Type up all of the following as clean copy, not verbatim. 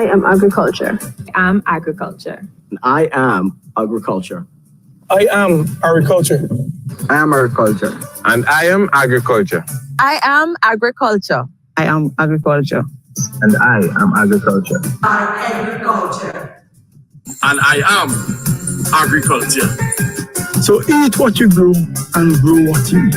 I am agriculture. I'm agriculture. I am agriculture. I am agriculture. I am agriculture. And I am agriculture. I am agriculture. I am agriculture. And I am agriculture. I agriculture. And I am agriculture. So eat what you grow and grow what you eat.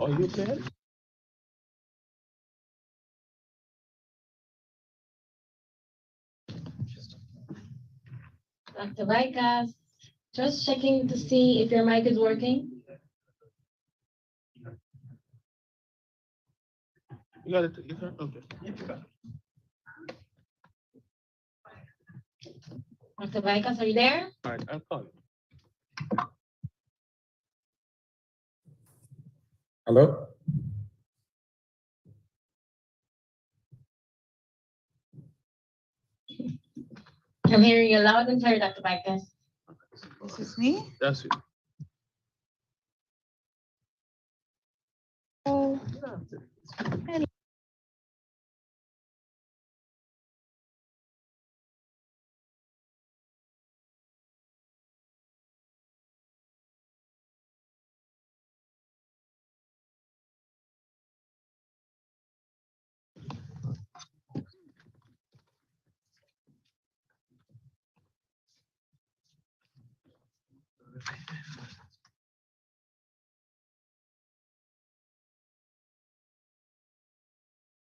Are you okay? Dr. Vikas, just checking to see if your mic is working. You got it. Okay. Dr. Vikas, are you there? All right, I'll call you. Hello? I'm hearing you loud and clear, Dr. Vikas. This is me. That's it. Oh.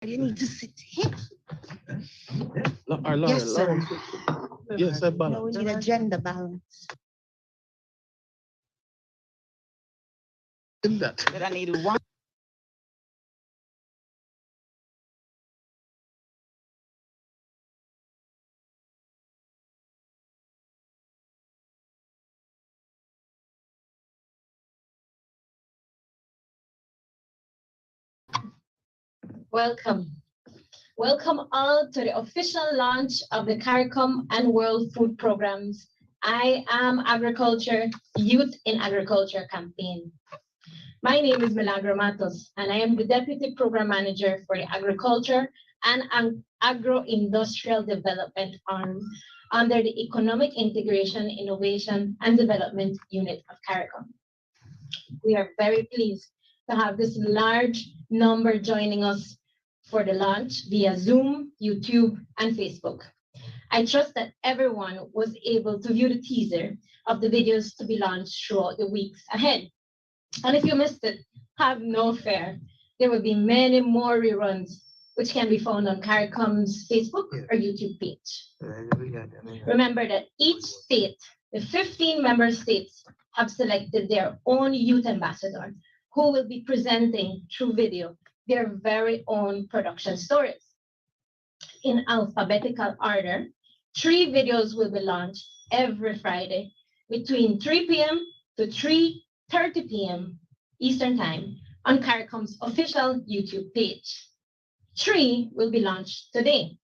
You need to sit here. Yes, sir. Yes, sir. No, we need a gender balance. In that. But I need one. Welcome. Welcome all to the official launch of the CARICOM and World Food Programs I Am Agriculture Youth in Agriculture campaign. My name is Milagro Matos, and I am the Deputy Program Manager for the Agriculture and Agro-Industrial Development Arm under the Economic Integration, Innovation, and Development Unit of CARICOM. We are very pleased to have this large number joining us for the launch via Zoom, YouTube, and Facebook. I trust that everyone was able to view the teaser of the videos to be launched throughout the weeks ahead. And if you missed it, have no fear. There will be many more reruns, which can be found on CARICOM's Facebook or YouTube page. Remember that each state, the 15 member states, have selected their own youth ambassador who will be presenting through video their very own production stories. In alphabetical order, 3 videos will be launched every Friday between 3 p.m. to 3:30 p.m. Eastern Time on CARICOM's official YouTube page. 3 will be launched today,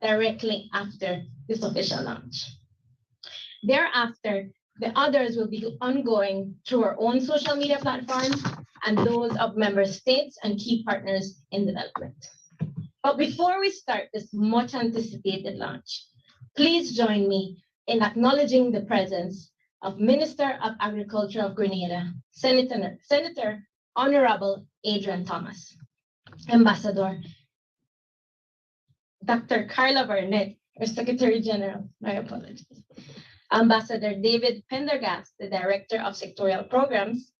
directly after this official launch. Thereafter, the others will be ongoing through our own social media platforms and those of member states and key partners in development. But before we start this much anticipated launch, please join me in acknowledging the presence of Minister of Agriculture of Grenada, Senator Honorable Adrian Thomas, Ambassador Dr. Carla Burnett, or Secretary General, my apologies. Ambassador David Pendergast, the Director of Sectorial Programs,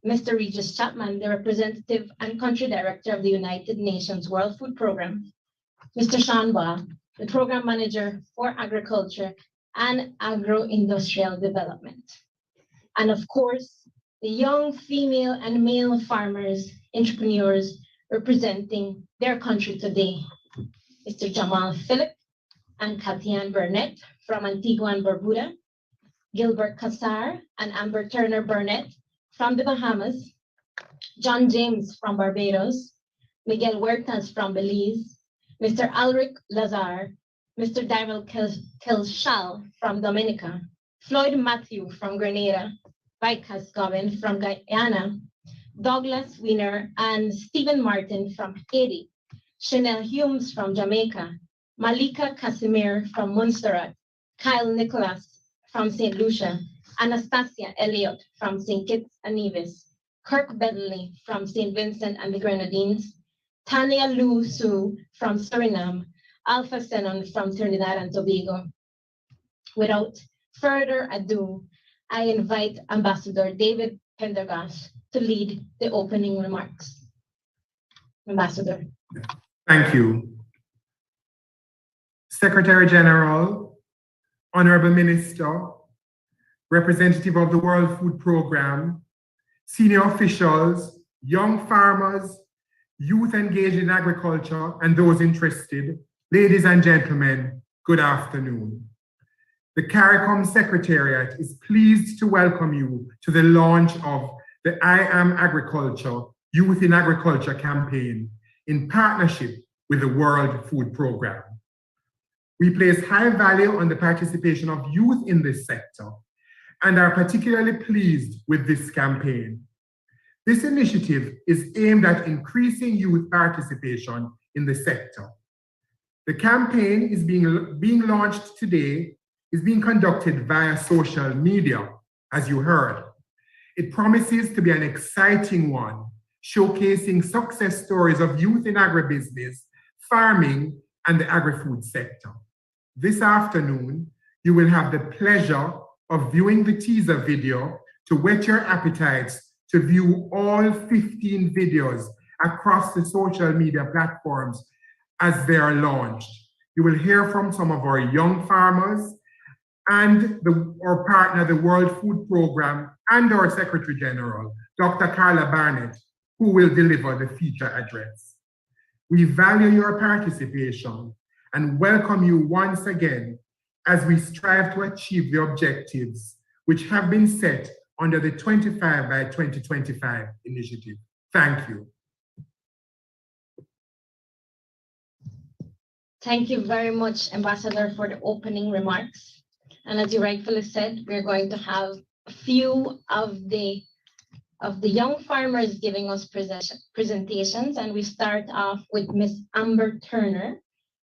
Mr. Regis Chapman, the Representative and Country Director of the United Nations World Food Program, Mr. Sean Ba, the Program Manager for Agriculture and Agro-Industrial Development. And of course, the young female and male farmers, entrepreneurs representing their country today, Mr. Jamal Phillip and Kathian Burnett from Antigua and Barbuda, Gilbert Cassar and Amber Turner Burnett from the Bahamas, John James from Barbados, Miguel Huertas from Belize, Mr. Alric Lazar, Mr. Daryl Kelshal from Dominica, Floyd Matthew from Grenada, Vikas Gobin from Guyana, Douglas Wiener and Stephen Martin from Haiti, Chanel Humes from Jamaica, Malika Casimir from Montserrat, Kyle Nicholas from St. Lucia, Anastasia Elliott from St. Kitts and Nevis, Kirk Bentley from St. Vincent and the Grenadines, Tania Lu Su from Suriname, Alpha Senon from Trinidad and Tobago. Without further ado, I invite Ambassador David Pendergast to lead the opening remarks. Ambassador. Thank you. Secretary General, Honorable Minister, representative of the World Food Program, senior officials, young farmers, youth engaged in agriculture, and those interested, ladies and gentlemen, good afternoon. The CARICOM Secretariat is pleased to welcome you to the launch of the I Am Agriculture Youth in Agriculture campaign in partnership with the World Food Program. We place high value on the participation of youth in this sector and are particularly pleased with this campaign. This initiative is aimed at increasing youth participation in the sector. The campaign is being launched today, is being conducted via social media, as you heard. It promises to be an exciting one, showcasing success stories of youth in agribusiness, farming, and the agri-food sector. This afternoon, you will have the pleasure of viewing the teaser video to whet your appetites to view all 15 videos across the social media platforms as they are launched. You will hear from some of our young farmers and our partner, the World Food Program, and our Secretary General, Dr. Carla Barnett, who will deliver the feature address. We value your participation and welcome you once again as we strive to achieve the objectives which have been set under the 25 by 2025 initiative. Thank you. Thank you very much, Ambassador, for the opening remarks. And as you rightfully said, we're going to have a few of the young farmers giving us presentations. And we start off with Miss Amber Turner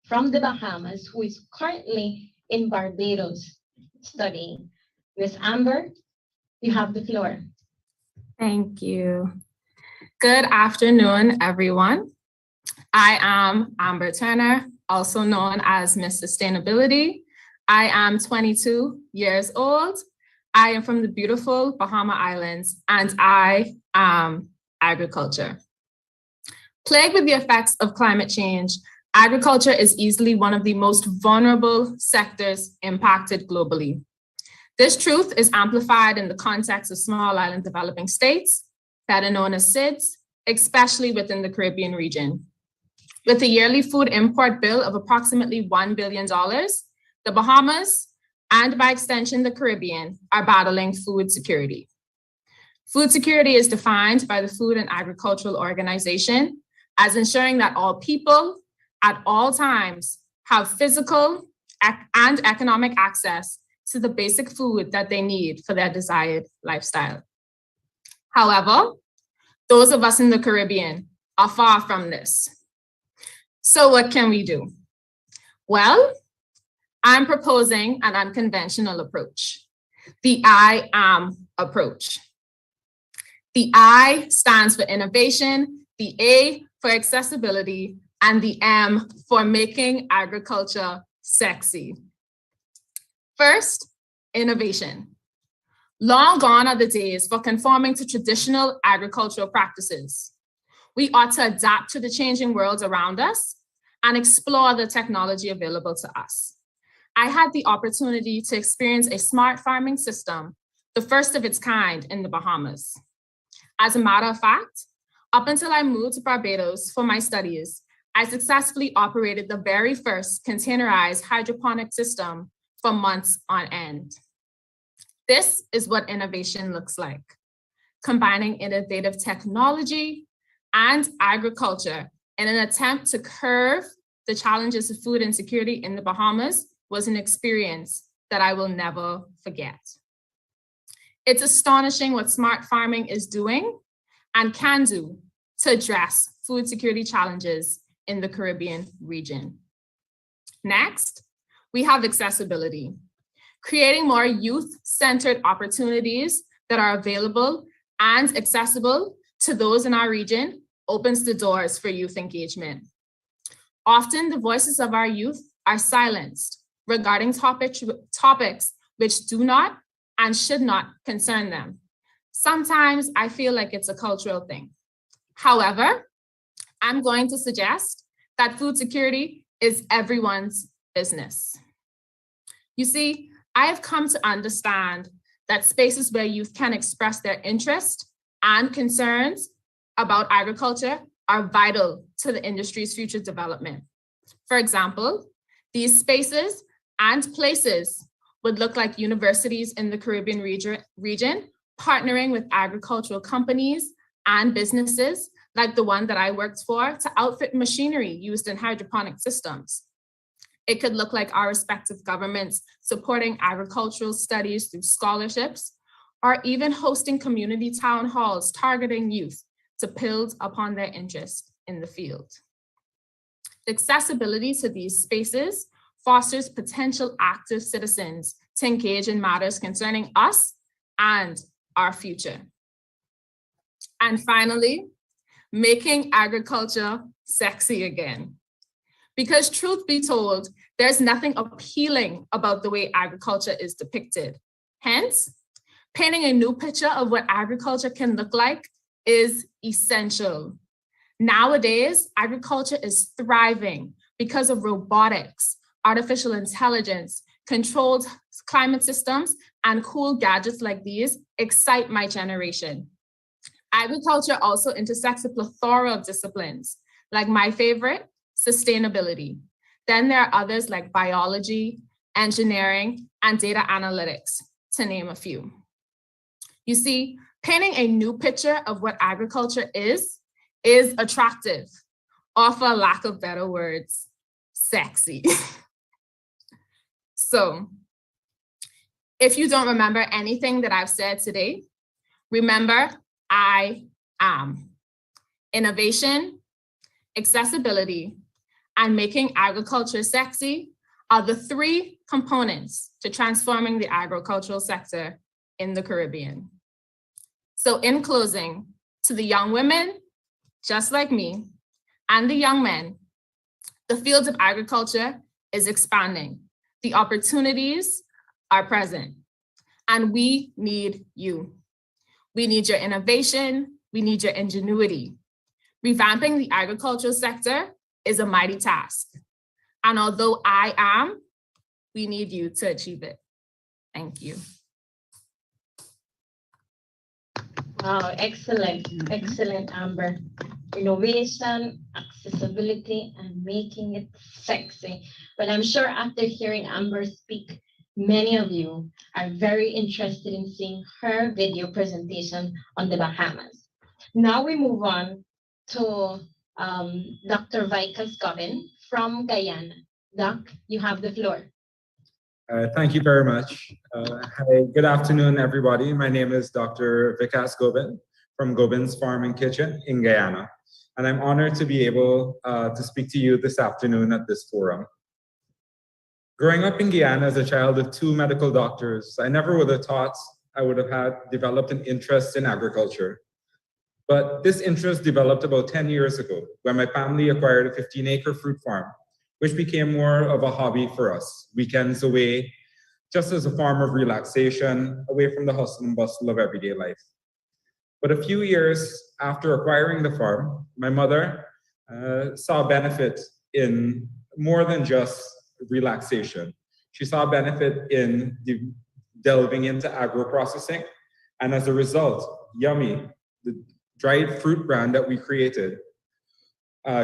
from the Bahamas, who is currently in Barbados studying. Miss Amber, you have the floor. Thank you. Good afternoon, everyone. I am Amber Turner, also known as Miss Sustainability. I am 22 years old. I am from the beautiful Bahama Islands, and I am agriculture. Plagued with the effects of climate change, agriculture is easily one of the most vulnerable sectors impacted globally. This truth is amplified in the context of small island developing states, better known as SIDS, especially within the Caribbean region. With a yearly food import bill of approximately $1 billion, the Bahamas, and by extension the Caribbean, are battling food security. Food security is defined by the Food and Agricultural Organization as ensuring that all people at all times have physical and economic access to the basic food that they need for their desired lifestyle. However, those of us in the Caribbean are far from this. So what can we do? Well, I'm proposing an unconventional approach, the I Am approach. The I stands for innovation, the A for accessibility, and the M for making agriculture sexy. First, innovation. Long gone are the days for conforming to traditional agricultural practices. We ought to adapt to the changing world around us and explore the technology available to us. I had the opportunity to experience a smart farming system, the first of its kind in the Bahamas. As a matter of fact, up until I moved to Barbados for my studies, I successfully operated the very first containerized hydroponic system for months on end. This is what innovation looks like, combining innovative technology and agriculture in an attempt to curb the challenges of food insecurity in the Bahamas was an experience that I will never forget. It's astonishing what smart farming is doing and can do to address food security challenges in the Caribbean region. Next, we have accessibility. Creating more youth-centered opportunities that are available and accessible to those in our region opens the doors for youth engagement. Often the voices of our youth are silenced regarding topics which do not and should not concern them. Sometimes I feel like it's a cultural thing. However, I'm going to suggest that food security is everyone's business. You see, I have come to understand that spaces where youth can express their interest and concerns about agriculture are vital to the industry's future development. For example, these spaces and places would look like universities in the Caribbean region partnering with agricultural companies and businesses like the one that I worked for to outfit machinery used in hydroponic systems. It could look like our respective governments supporting agricultural studies through scholarships, or even hosting community town halls targeting youth to build upon their interest in the field. The accessibility to these spaces fosters potential active citizens to engage in matters concerning us and our future. And finally, making agriculture sexy again. Because truth be told, there's nothing appealing about the way agriculture is depicted. Hence, painting a new picture of what agriculture can look like is essential. Nowadays, agriculture is thriving because of robotics, artificial intelligence, controlled climate systems, and cool gadgets like these excite my generation. Agriculture also intersects a plethora of disciplines, like my favorite, sustainability. Then there are others like biology, engineering, and data analytics, to name a few. You see, painting a new picture of what agriculture is attractive, or for lack of better words, sexy. So, if you don't remember anything that I've said today, remember I am. Innovation, accessibility, and making agriculture sexy are the three components to transforming the agricultural sector in the Caribbean. So in closing, to the young women, just like me, and the young men, the field of agriculture is expanding. The opportunities are present, and we need you. We need your innovation, we need your ingenuity. Revamping the agricultural sector is a mighty task. And although I am, we need you to achieve it. Thank you. Wow, excellent, excellent, Amber. Innovation, accessibility, and making it sexy. But I'm sure after hearing Amber speak, many of you are very interested in seeing her video presentation on the Bahamas. Now we move on to Dr. Vikas Govind from Guyana. Doc, you have the floor. Thank you very much. Hi, good afternoon, everybody. My name is Dr. Vikas Govind from Govind's Farm and Kitchen in Guyana. And I'm honored to be able to speak to you this afternoon at this forum. Growing up in Guyana as a child of two medical doctors, I never would have thought I would have developed an interest in agriculture. But this interest developed about 10 years ago when my family acquired a 15-acre fruit farm which became more of a hobby for us, weekends away, just as a form of relaxation, away from the hustle and bustle of everyday life. But a few years after acquiring the farm, my mother saw benefit in more than just relaxation. She saw benefit in delving into agro-processing, and as a result, Yummy, the dried fruit brand that we created,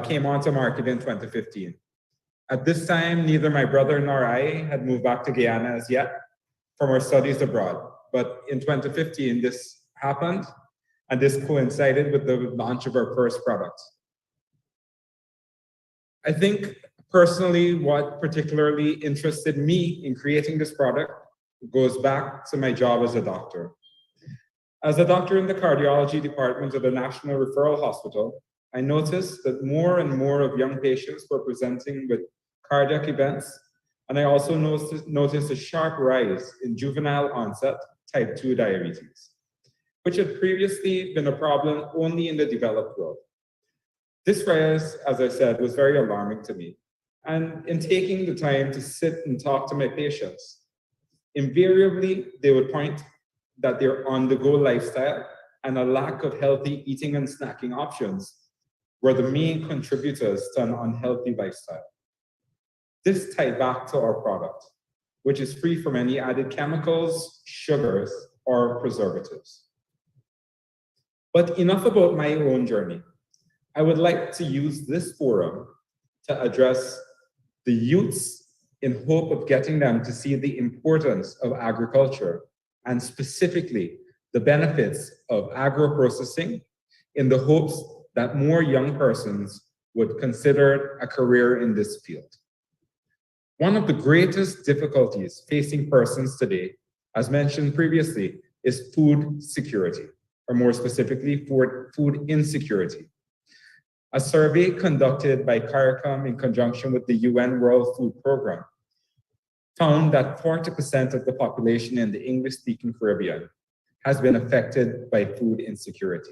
came onto market in 2015. At this time, neither my brother nor I had moved back to Guyana as yet from our studies abroad. But in 2015, this happened, and this coincided with the launch of our first product. I think personally, what particularly interested me in creating this product goes back to my job as a doctor. As a doctor in the cardiology department of the National Referral Hospital, I noticed that more and more of young patients were presenting with cardiac events, and I also noticed a sharp rise in juvenile onset type 2 diabetes, which had previously been a problem only in the developed world. This rise, as I said, was very alarming to me. And in taking the time to sit and talk to my patients, invariably they would point that their on-the-go lifestyle and a lack of healthy eating and snacking options were the main contributors to an unhealthy lifestyle. This tied back to our product, which is free from any added chemicals, sugars, or preservatives. But enough about my own journey. I would like to use this forum to address the youths in hope of getting them to see the importance of agriculture and specifically the benefits of agro-processing in the hopes that more young persons would consider a career in this field. One of the greatest difficulties facing persons today, as mentioned previously, is food security, or more specifically, food insecurity. A survey conducted by CARICOM in conjunction with the UN World Food Programme found that 40% of the population in the English-speaking Caribbean has been affected by food insecurity.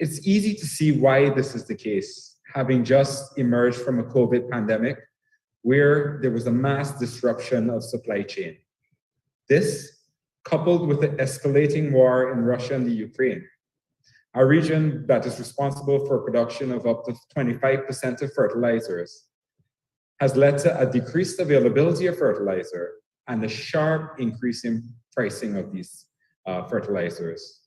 It's easy to see why this is the case, having just emerged from a COVID pandemic where there was a mass disruption of supply chain. This, coupled with the escalating war in Russia and the Ukraine, a region that is responsible for production of up to 25% of fertilizers, has led to a decreased availability of fertilizer and a sharp increase in pricing of these fertilizers.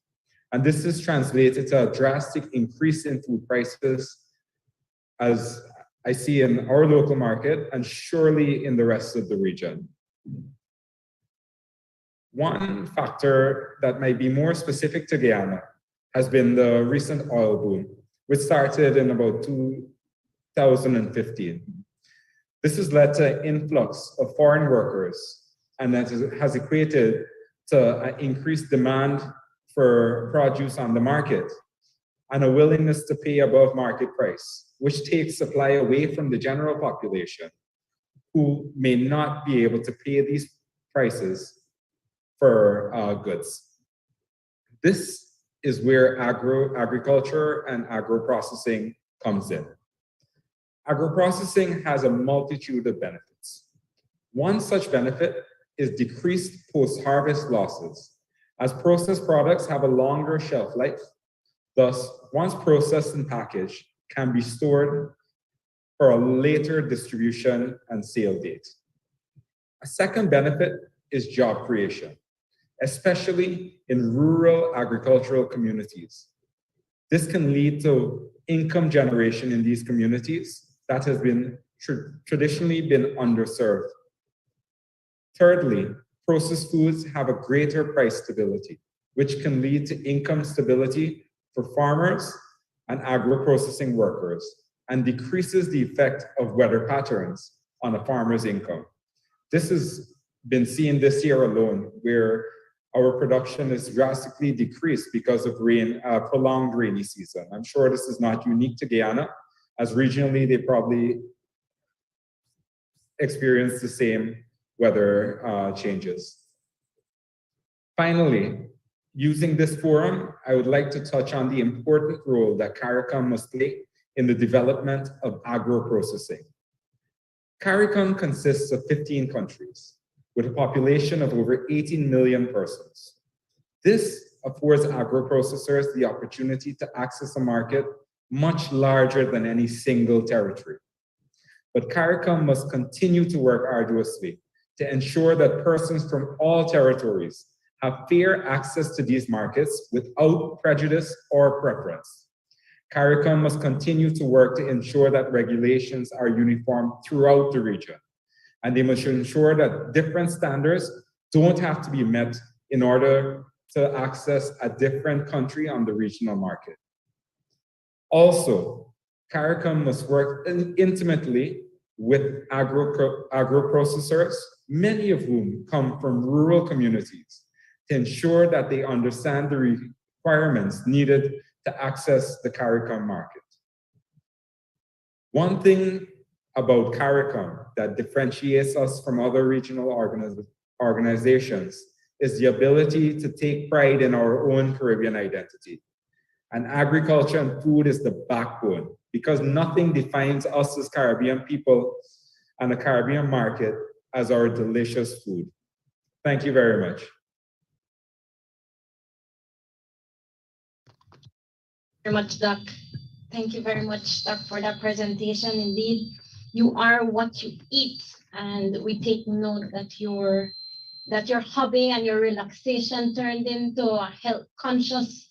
And this is translated to a drastic increase in food prices, as I see in our local market and surely in the rest of the region. One factor that might be more specific to Guyana has been the recent oil boom, which started in about 2015. This has led to an influx of foreign workers, and that has equated to an increased demand for produce on the market and a willingness to pay above market price, which takes supply away from the general population who may not be able to pay these prices for goods. This is where agriculture and agro-processing comes in. Agro-processing has a multitude of benefits. One such benefit is decreased post-harvest losses, as processed products have a longer shelf life. Thus, once processed and packaged, can be stored for a later distribution and sale date. A second benefit is job creation, especially in rural agricultural communities. This can lead to income generation in these communities that has been traditionally been underserved. Thirdly, processed foods have a greater price stability, which can lead to income stability for farmers and agro-processing workers, and decreases the effect of weather patterns on a farmer's income. This has been seen this year alone, where our production is drastically decreased because of prolonged rainy season. I'm sure this is not unique to Guyana, as regionally they probably experience the same weather changes. Finally, using this forum, I would like to touch on the important role that CARICOM must play in the development of agro-processing. CARICOM consists of 15 countries with a population of over 18 million persons. This affords agro-processors the opportunity to access a market much larger than any single territory. But CARICOM must continue to work arduously to ensure that persons from all territories have fair access to these markets without prejudice or preference. CARICOM must continue to work to ensure that regulations are uniform throughout the region, and they must ensure that different standards don't have to be met in order to access a different country on the regional market. Also, CARICOM must work intimately with agro-processors, many of whom come from rural communities, to ensure that they understand the requirements needed to access the CARICOM market. One thing about CARICOM that differentiates us from other regional organizations is the ability to take pride in our own Caribbean identity. And agriculture and food is the backbone, because nothing defines us as Caribbean people and the Caribbean market as our delicious food. Thank you very much. Very much, Doc. Thank you very much, Doc, for that presentation. Indeed, you are what you eat, and we take note that your hobby and your relaxation turned into a health-conscious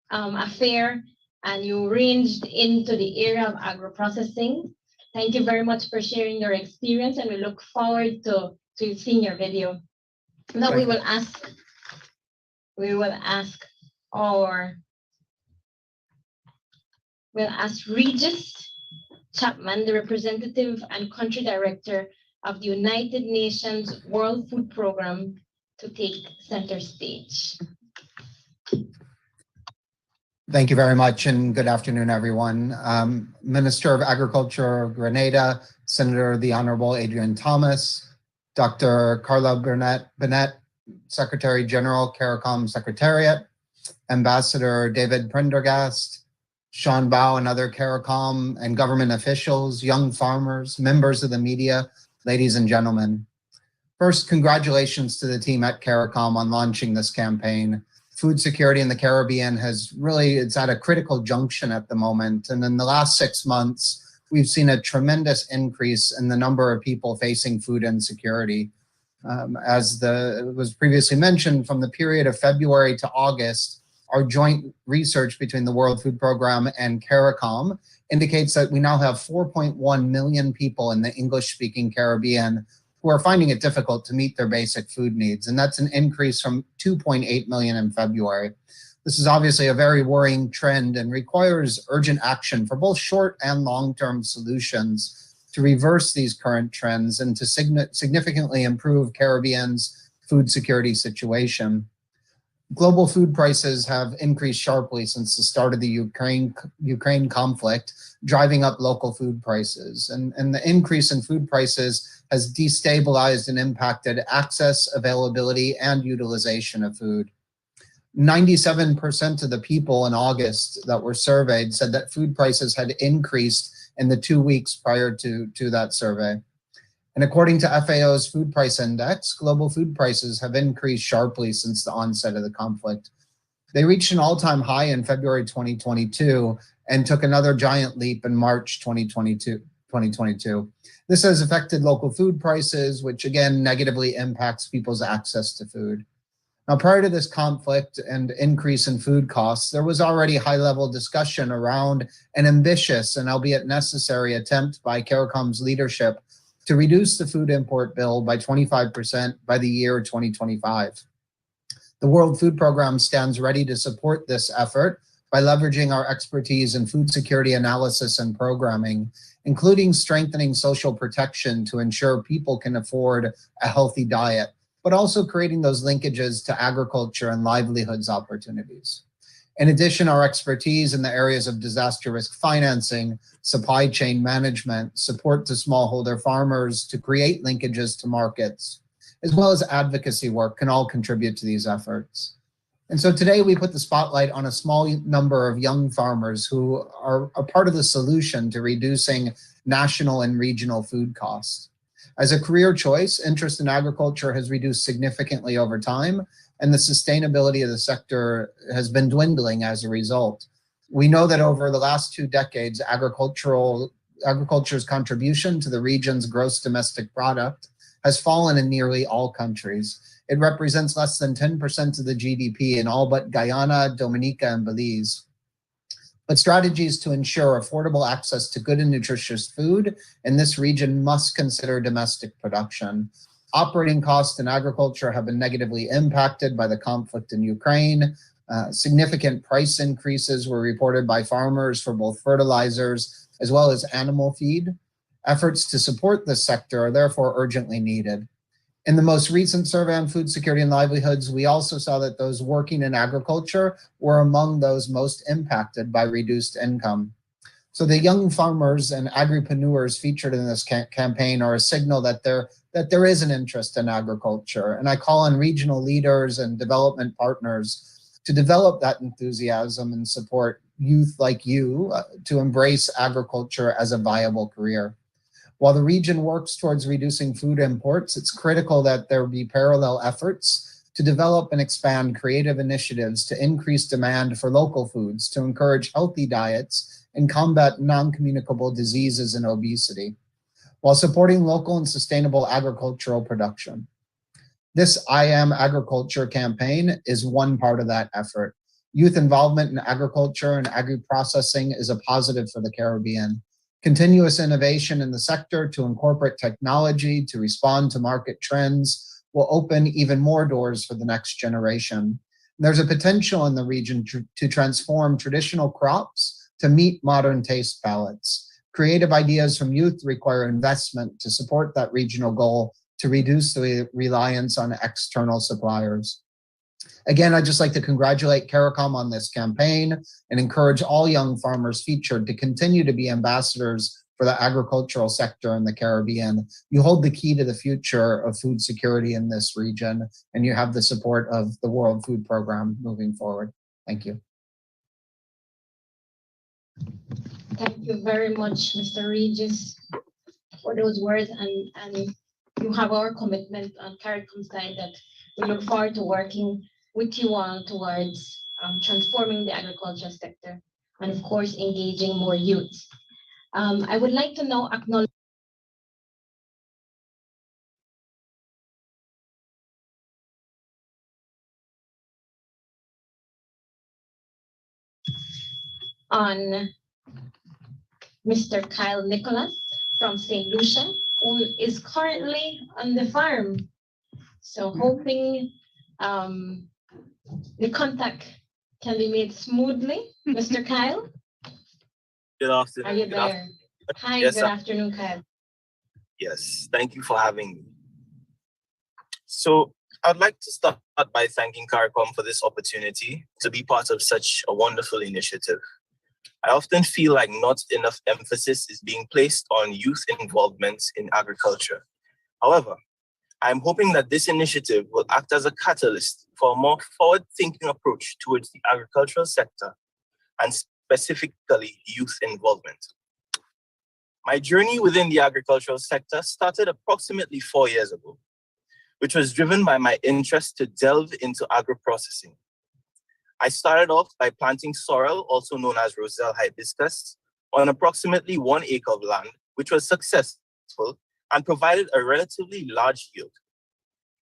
affair, and you ranged into the area of agro-processing. Thank you very much for sharing your experience, and we look forward to seeing your video. Now we will ask Regis Chapman, the representative and country director of the United Nations World Food Programme, to take center stage. Thank you very much, and good afternoon, everyone. Minister of Agriculture of Grenada, Senator the Honorable Adrian Thomas, Dr. Carla Bennett, Secretary General, CARICOM Secretariat, Ambassador David Prendergast, Sean Bao and other CARICOM and government officials, young farmers, members of the media, ladies and gentlemen. First, congratulations to the team at CARICOM on launching this campaign. Food security in the Caribbean it's at a critical junction at the moment. And in the last 6 months, we've seen a tremendous increase in the number of people facing food insecurity. As was previously mentioned, from the period of February to August, our joint research between the World Food Programme and CARICOM indicates that we now have 4.1 million people in the English-speaking Caribbean who are finding it difficult to meet their basic food needs. And that's an increase from 2.8 million in February. This is obviously a very worrying trend and requires urgent action for both short and long-term solutions to reverse these current trends and to significantly improve Caribbean's food security situation. Global food prices have increased sharply since the start of the Ukraine conflict, driving up local food prices. And the increase in food prices has destabilized and impacted access, availability, and utilization of food. 97% of the people in August that were surveyed said that food prices had increased in the 2 weeks prior to that survey. And according to FAO's Food Price Index, global food prices have increased sharply since the onset of the conflict. They reached an all-time high in February 2022 and took another giant leap in March 2022. This has affected local food prices, which again negatively impacts people's access to food. Now, prior to this conflict and increase in food costs, there was already high-level discussion around an ambitious and albeit necessary attempt by CARICOM's leadership to reduce the food import bill by 25% by the year 2025. The World Food Programme stands ready to support this effort by leveraging our expertise in food security analysis and programming, including strengthening social protection to ensure people can afford a healthy diet, but also creating those linkages to agriculture and livelihoods opportunities. In addition, our expertise in the areas of disaster risk financing, supply chain management, support to smallholder farmers to create linkages to markets, as well as advocacy work can all contribute to these efforts. And so today we put the spotlight on a small number of young farmers who are a part of the solution to reducing national and regional food costs. As a career choice, interest in agriculture has reduced significantly over time, and the sustainability of the sector has been dwindling as a result. We know that over the last 2 decades, agriculture's contribution to the region's gross domestic product has fallen in nearly all countries. It represents less than 10% of the GDP in all but Guyana, Dominica, and Belize. But strategies to ensure affordable access to good and nutritious food in this region must consider domestic production. Operating costs in agriculture have been negatively impacted by the conflict in Ukraine. Significant price increases were reported by farmers for both fertilizers as well as animal feed. Efforts to support this sector are therefore urgently needed. In the most recent survey on food security and livelihoods, we also saw that those working in agriculture were among those most impacted by reduced income. So the young farmers and agripreneurs featured in this campaign are a signal that there is an interest in agriculture. And I call on regional leaders and development partners to develop that enthusiasm and support youth like you to embrace agriculture as a viable career. While the region works towards reducing food imports, it's critical that there be parallel efforts to develop and expand creative initiatives to increase demand for local foods, to encourage healthy diets, and combat non-communicable diseases and obesity, while supporting local and sustainable agricultural production. This I Am Agriculture campaign is one part of that effort. Youth involvement in agriculture and agri-processing is a positive for the Caribbean. Continuous innovation in the sector to incorporate technology to respond to market trends will open even more doors for the next generation. There's a potential in the region to transform traditional crops to meet modern taste palettes. Creative ideas from youth require investment to support that regional goal to reduce the reliance on external suppliers. Again, I'd just like to congratulate CARICOM on this campaign and encourage all young farmers featured to continue to be ambassadors for the agricultural sector in the Caribbean. You hold the key to the future of food security in this region, and you have the support of the World Food Program moving forward. Thank you. Thank you very much, Mr. Regis, for those words, and you have our commitment on CARICOM's side that we look forward to working with you all towards transforming the agriculture sector and, of course, engaging more youth. I would like to now acknowledge on Mr. Kyle Nicholas from St. Lucia, who is currently on the farm. So hoping the contact can be made smoothly. Mr. Kyle? Good afternoon. Are you there? Hi, Yes, good sir. afternoon, Kyle. Yes, thank you for having me. So I'd like to start by thanking CARICOM for this opportunity to be part of such a wonderful initiative. I often feel like not enough emphasis is being placed on youth involvement in agriculture. However, I'm hoping that this initiative will act as a catalyst for a more forward-thinking approach towards the agricultural sector and specifically youth involvement. My journey within the agricultural sector started approximately 4 years ago, which was driven by my interest to delve into agro-processing. I started off by planting sorrel, also known as Roselle hibiscus, on approximately 1 acre of land, which was successful and provided a relatively large yield.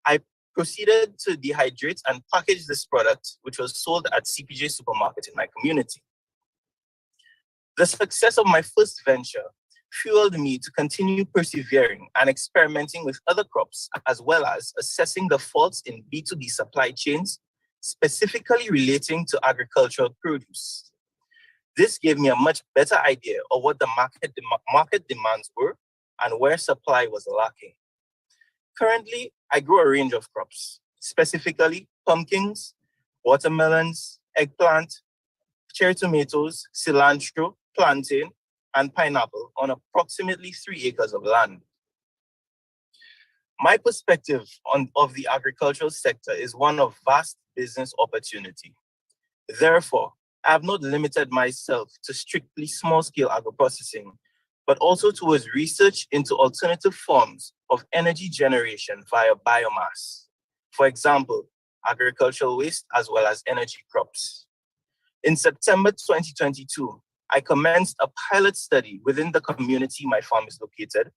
I proceeded to dehydrate and package this product, which was sold at CPJ Supermarket in my community. The success of my first venture fueled me to continue persevering and experimenting with other crops, as well as assessing the faults in B2B supply chains, specifically relating to agricultural produce. This gave me a much better idea of what the market demands were and where supply was lacking. Currently, I grow a range of crops, specifically pumpkins, watermelons, eggplant, cherry tomatoes, cilantro, plantain, and pineapple on approximately 3 acres of land. My perspective of the agricultural sector is one of vast business opportunity. Therefore, I have not limited myself to strictly small-scale agro-processing, but also towards research into alternative forms of energy generation via biomass. For example, agricultural waste as well as energy crops. In September 2022, I commenced a pilot study within the community my farm is located,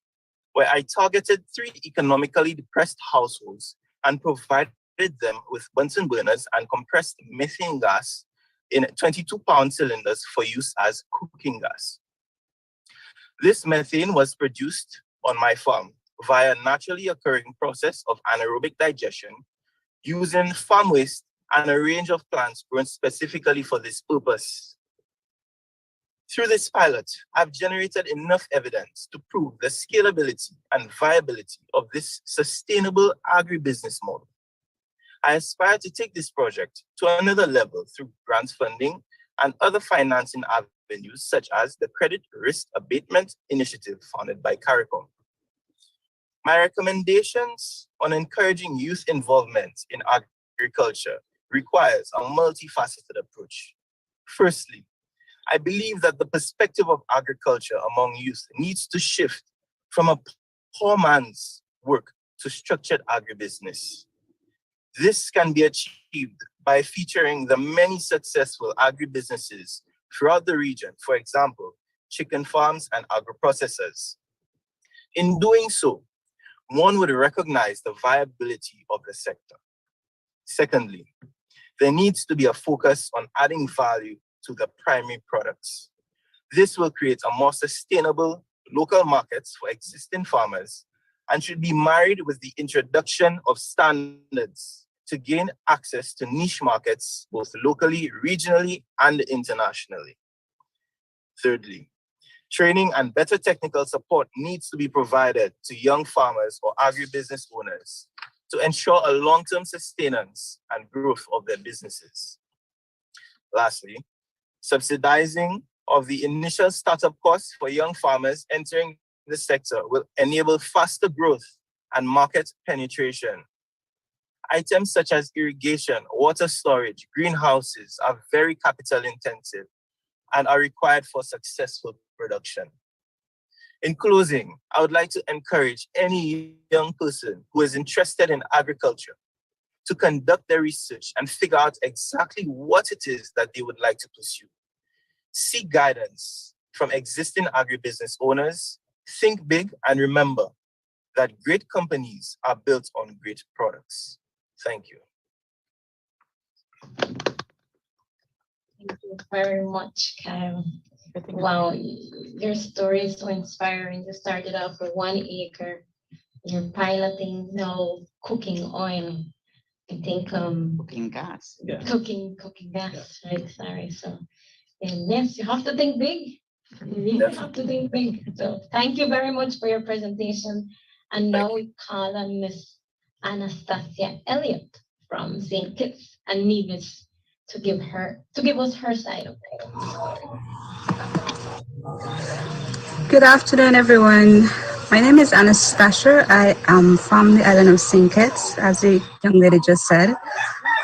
where I targeted 3 economically depressed households and provided them with Bunsen burners and compressed methane gas in 22-pound cylinders for use as cooking gas. This methane was produced on my farm via a naturally occurring process of anaerobic digestion using farm waste and a range of plants grown specifically for this purpose. Through this pilot, I've generated enough evidence to prove the scalability and viability of this sustainable agribusiness model. I aspire to take this project to another level through grant funding and other financing avenues, such as the Credit Risk Abatement Initiative funded by CARICOM. My recommendations on encouraging youth involvement in agriculture requires a multifaceted approach. Firstly, I believe that the perspective of agriculture among youth needs to shift from a poor man's work to structured agribusiness. This can be achieved by featuring the many successful agribusinesses throughout the region, for example, chicken farms and agro-processors. In doing so, one would recognize the viability of the sector. Secondly, there needs to be a focus on adding value to the primary products. This will create a more sustainable local markets for existing farmers and should be married with the introduction of standards to gain access to niche markets, both locally, regionally, and internationally. Thirdly, training and better technical support needs to be provided to young farmers or agribusiness owners to ensure a long-term sustenance and growth of their businesses. Lastly, subsidizing of the initial startup costs for young farmers entering the sector will enable faster growth and market penetration. Items such as irrigation, water storage, greenhouses are very capital intensive and are required for successful production. In closing, I would like to encourage any young person who is interested in agriculture to conduct their research and figure out exactly what it is that they would like to pursue. Seek guidance from existing agribusiness owners, think big, and remember that great companies are built on great products. Thank you. Thank you very much, Kyle. Wow, your story is so inspiring. You started off with 1 acre. You're piloting now cooking oil. I think Cooking gas. Yeah. cooking gas, right? Sorry. So yes, you have to think big. You really have to think big. So thank you very much for your presentation. And now we call on Miss Anastasia Elliott from St. Kitts and Nevis to give us her side of it. Good afternoon, everyone. My name is Anastasia. I am from the island of St. Kitts, as the young lady just said.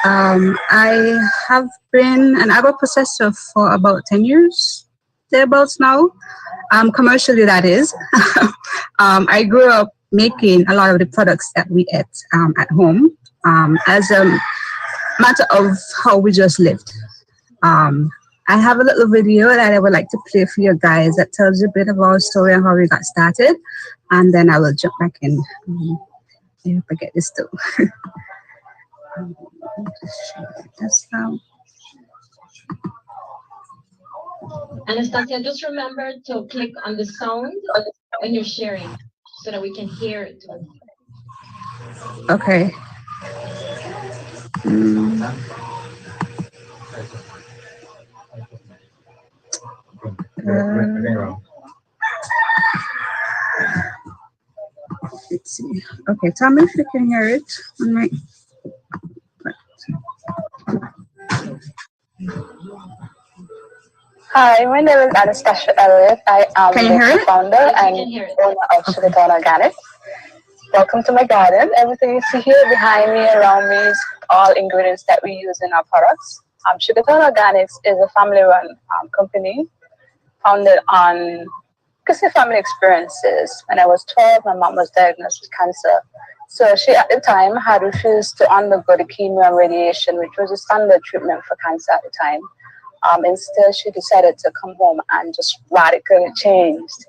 I have been an agro-processor for about 10 years, thereabouts now, commercially that is. I grew up making a lot of the products that we ate at home as a matter of how we just lived. I have a little video that I would like to play for you guys that tells you a bit of our story and how we got started, and then I will jump back in if I get this too. Anastasia, just remember to click on the sound when you're sharing so that we can hear it too. Okay. Let's see. Okay, tell me if you can hear it on my. Hi, my name is Anastasia Elliott. I am the founder and owner of Sugartown Organics. Welcome to my garden. Everything you see here behind me, around me, is all ingredients that we use in our products. Sugartown Organics is a family-run company founded on family experiences. When I was 12, my mom was diagnosed with cancer. So she at the time had refused to undergo the chemo and radiation, which was a standard treatment for cancer at the time. Instead, she decided to come home and just radically changed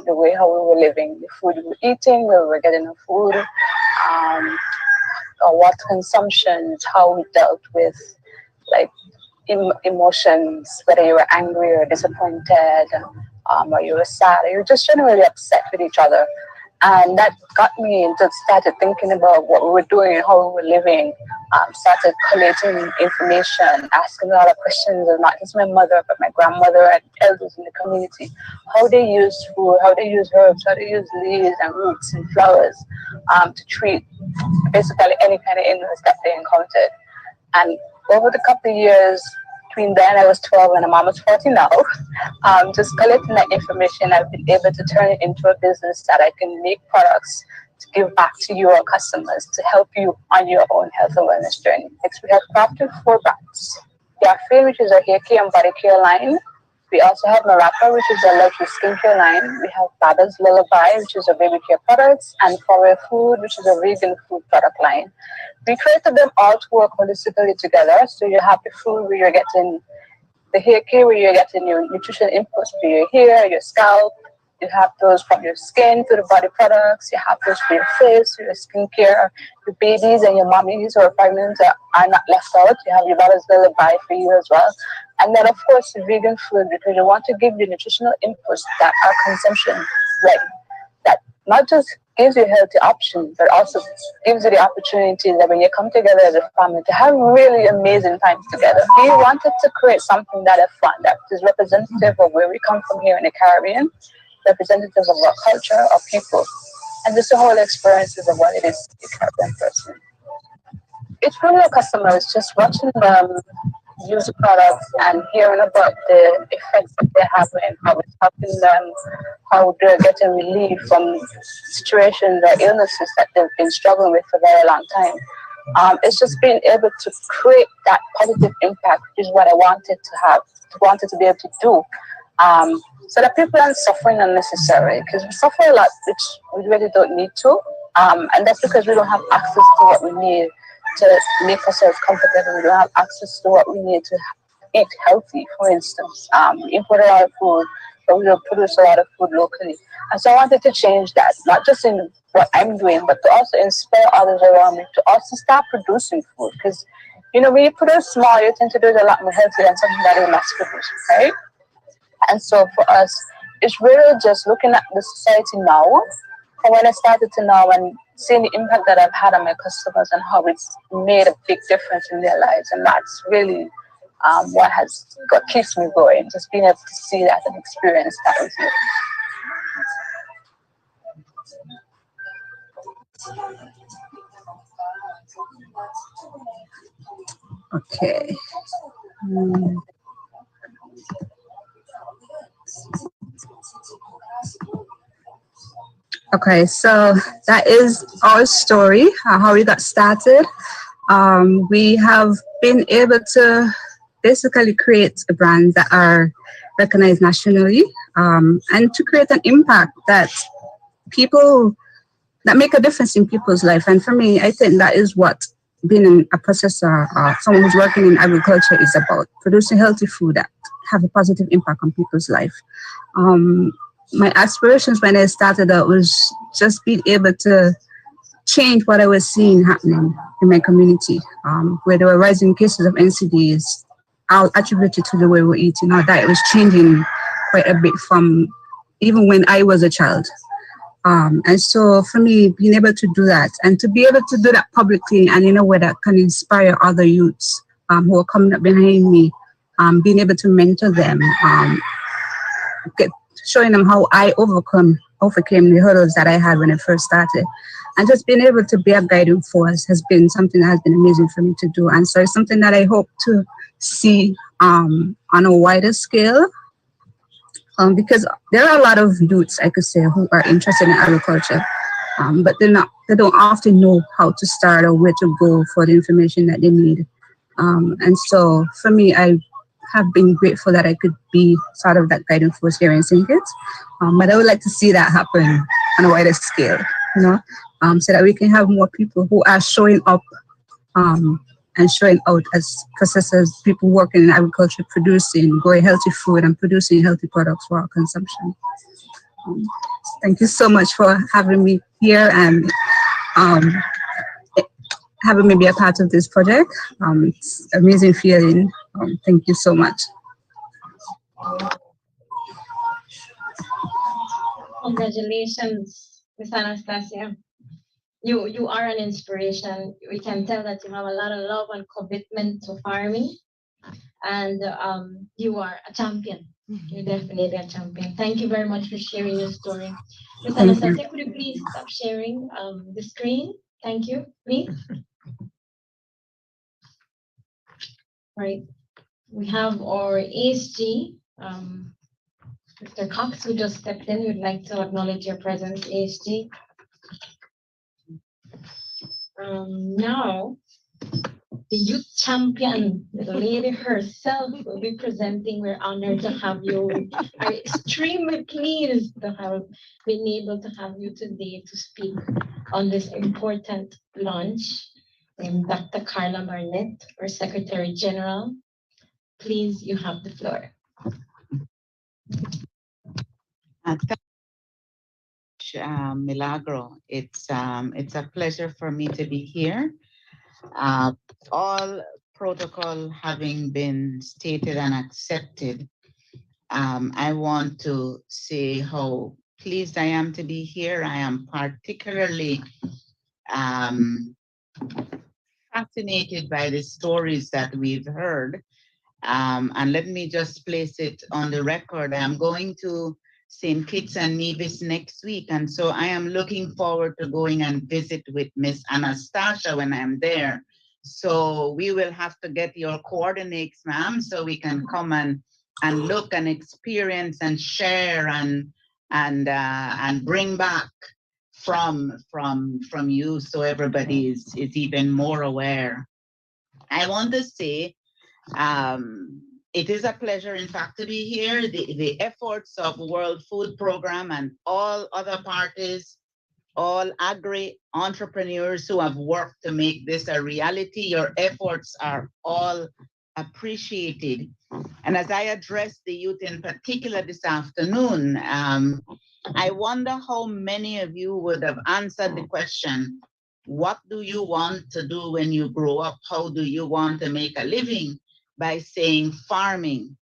the way how we were living, the food we were eating, where we were getting the food, or what consumptions, how we dealt with like emotions, whether you were angry or disappointed, or you were sad, or you were just generally upset with each other. And that got me into started thinking about what we were doing and how we were living. Started collating information, asking a lot of questions of not just my mother, but my grandmother and elders in the community. How they use food, how they use herbs, how they use leaves and roots and flowers to treat basically any kind of illness that they encountered. And over the couple of years, between then I was 12 and I'm almost 40 now, just collecting that information, I've been able to turn it into a business that I can make products to give back to your customers to help you on your own health and wellness journey. Next, we have crafted 4 brands. Yafe, which is a hair care and body care line. We also have Marapa, which is a luxury skincare line. We have Baba's Lullaby, which is a baby care products, and Forever Food, which is a vegan food product line. We created them all to work holistically together. So you have the food where you're getting the hair care, where you're getting your nutrition inputs for your hair, your scalp. You have those from your skin to the body products. You have those for your face, your skincare. Your babies and your mommies or pregnant are not left out. You have your Baba's Lullaby for you as well. And then, of course, the vegan food, because you want to give you nutritional inputs that are consumption ready. That not just gives you healthy options, but also gives you the opportunity that when you come together as a family to have really amazing times together. We wanted to create something that is fun, that is representative of where we come from here in the Caribbean, representative of our culture, our people, and just the whole experiences of what it is to be a Caribbean person. It's really a customer, it's just watching them use the products and hearing about the effects that they're having, how it's helping them, how they're getting relief from situations or illnesses that they've been struggling with for a very long time. It's just being able to create that positive impact, which is what I wanted to be able to do. So that people aren't suffering unnecessarily, because we suffer a lot, which we really don't need to. And that's because we don't have access to what we need to make ourselves comfortable. We don't have access to what we need to eat healthy, for instance. We import a lot of food, but we don't produce a lot of food locally. And so I wanted to change that, not just in what I'm doing, but to also inspire others around me to also start producing food. Because, you know, when you produce small, you tend to do it a lot more healthy than something that is mass produced, right? And so for us, it's really just looking at the society now, from when I started to now, and seeing the impact that I've had on my customers and how it's made a big difference in their lives. And that's really what keeps me going, just being able to see that and experience that with you. Okay. Okay, so that is our story, how we got started. We have been able to basically create brands that are recognized nationally, and to create an impact that make a difference in people's life. And for me, I think that is what being a processor, someone who's working in agriculture, is about: producing healthy food that have a positive impact on people's life. My aspirations when I started out was just being able to change what I was seeing happening in my community, where there were rising cases of NCDs. I'll attribute it to the way we're eating. Our diet was changing quite a bit from even when I was a child. And so for me, being able to do that and to be able to do that publicly and in a way that can inspire other youths who are coming up behind me, being able to mentor them, showing them how I overcame the hurdles that I had when I first started. And just being able to be a guiding force has been something that has been amazing for me to do. And so it's something that I hope to see on a wider scale, because there are a lot of youths, I could say, who are interested in agriculture, but they don't often know how to start or where to go for the information that they need. And so for me, I have been grateful that I could be sort of that guiding force here in St. Kitts. But I would like to see that happen on a wider scale, so that we can have more people who are showing up and showing out as processors, people working in agriculture, producing, growing healthy food and producing healthy products for our consumption. Thank you so much for having me here and having me be a part of this project. It's an amazing feeling. Thank you so much. Congratulations, Ms. Anastasia. You are an inspiration. We can tell that you have a lot of love and commitment to farming, and you are a champion. You're definitely a champion. Thank you very much for sharing your story. Ms. Anastasia, could you please stop sharing the screen? Thank you, please. Right. We have our ASG, Mr. Cox, who just stepped in. We'd like to acknowledge your presence, ASG. Now, the youth champion, the lady herself, will be presenting. We're honored to have you. We are extremely pleased to have been able to have you today to speak on this important launch. Dr. Carla Barnett, our Secretary General. Please, you have the floor. Milagro, it's a pleasure for me to be here. All protocol having been stated and accepted, I want to say how pleased I am to be here. I am particularly fascinated by the stories that we've heard. And let me just place it on the record. I'm going to St. Kitts and Nevis next week. And so I am looking forward to going and visit with Miss Anastasia when I'm there. So we will have to get your coordinates, ma'am, so we can come and look and experience and share and bring back from you, so everybody is even more aware. I want to say it is a pleasure, in fact, to be here. The efforts of World Food Program and all other parties, all agri-entrepreneurs who have worked to make this a reality, your efforts are all appreciated. And as I address the youth in particular this afternoon, I wonder how many of you would have answered the question, what do you want to do when you grow up? How do you want to make a living? By saying farming.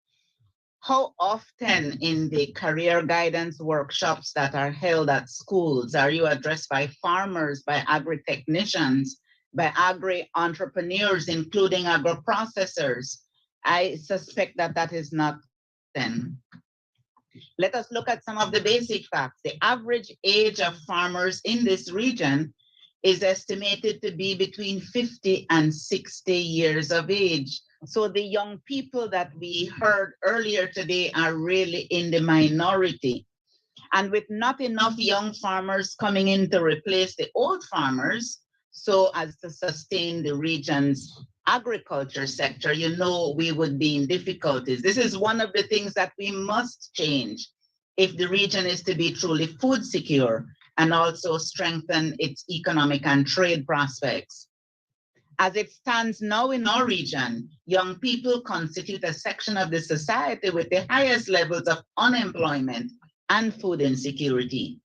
How often in the career guidance workshops that are held at schools are you addressed by farmers, by agri-technicians, by agri-entrepreneurs, including agro-processors? I suspect that that is not then. Let us look at some of the basic facts. The average age of farmers in this region is estimated to be between 50 and 60 years of age. So the young people that we heard earlier today are really in the minority. And with not enough young farmers coming in to replace the old farmers, so as to sustain the region's agriculture sector, you know, we would be in difficulties. This is one of the things that we must change if the region is to be truly food secure and also strengthen its economic and trade prospects. As it stands now in our region, young people constitute a section of the society with the highest levels of unemployment and food insecurity.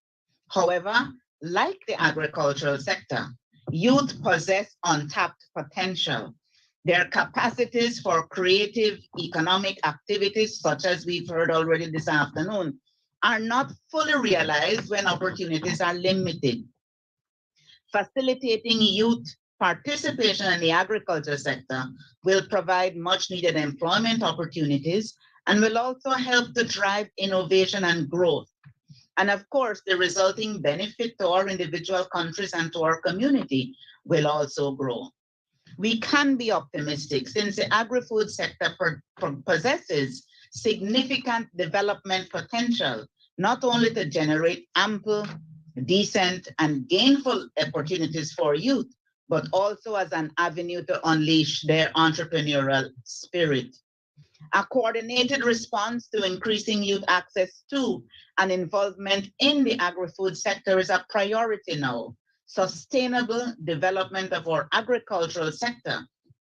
However, like the agricultural sector, youth possess untapped potential. Their capacities for creative economic activities, such as we've heard already this afternoon, are not fully realized when opportunities are limited. Facilitating youth participation in the agriculture sector will provide much needed employment opportunities and will also help to drive innovation and growth. And of course, the resulting benefit to our individual countries and to our community will also grow. We can be optimistic since the agri-food sector possesses significant development potential, not only to generate ample, decent, and gainful opportunities for youth, but also as an avenue to unleash their entrepreneurial spirit. A coordinated response to increasing youth access to and involvement in the agri-food sector is a priority now. Sustainable development of our agricultural sector,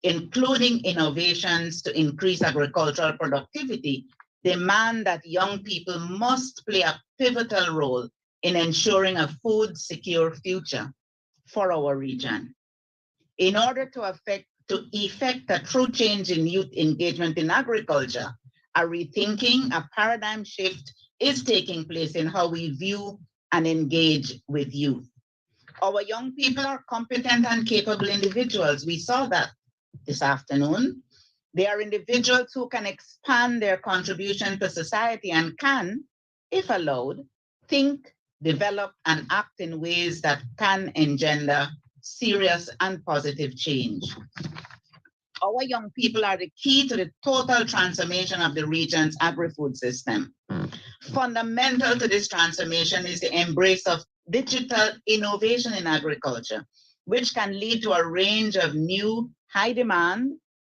including innovations to increase agricultural productivity, demand that young people must play a pivotal role in ensuring a food secure future for our region. In order to effect a true change in youth engagement in agriculture, a rethinking, a paradigm shift is taking place in how we view and engage with youth. Our young people are competent and capable individuals. We saw that this afternoon. They are individuals who can expand their contribution to society and can, if allowed, think, develop, and act in ways that can engender serious and positive change. Our young people are the key to the total transformation of the region's agri-food system. Fundamental to this transformation is the embrace of digital innovation in agriculture, which can lead to a range of new, high demand,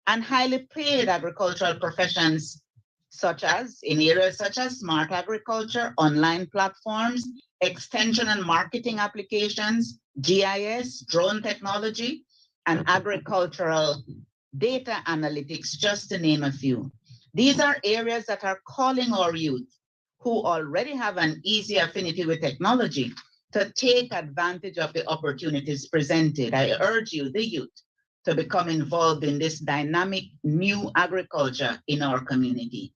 and highly paid agricultural professions, such as in areas such as smart agriculture, online platforms, extension and marketing applications, GIS, drone technology, and agricultural data analytics, just to name a few. These are areas that are calling our youth, who already have an easy affinity with technology, to take advantage of the opportunities presented. I urge you, the youth, to become involved in this dynamic new agriculture in our community.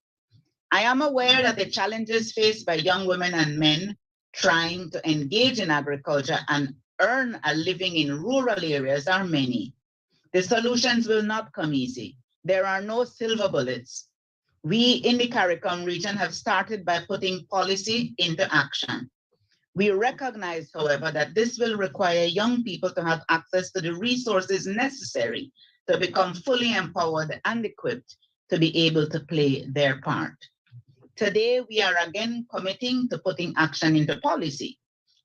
I am aware that the challenges faced by young women and men trying to engage in agriculture and earn a living in rural areas are many. The solutions will not come easy. There are no silver bullets. We in the CARICOM region have started by putting policy into action. We recognize, however, that this will require young people to have access to the resources necessary to become fully empowered and equipped to be able to play their part. Today, we are again committing to putting action into policy.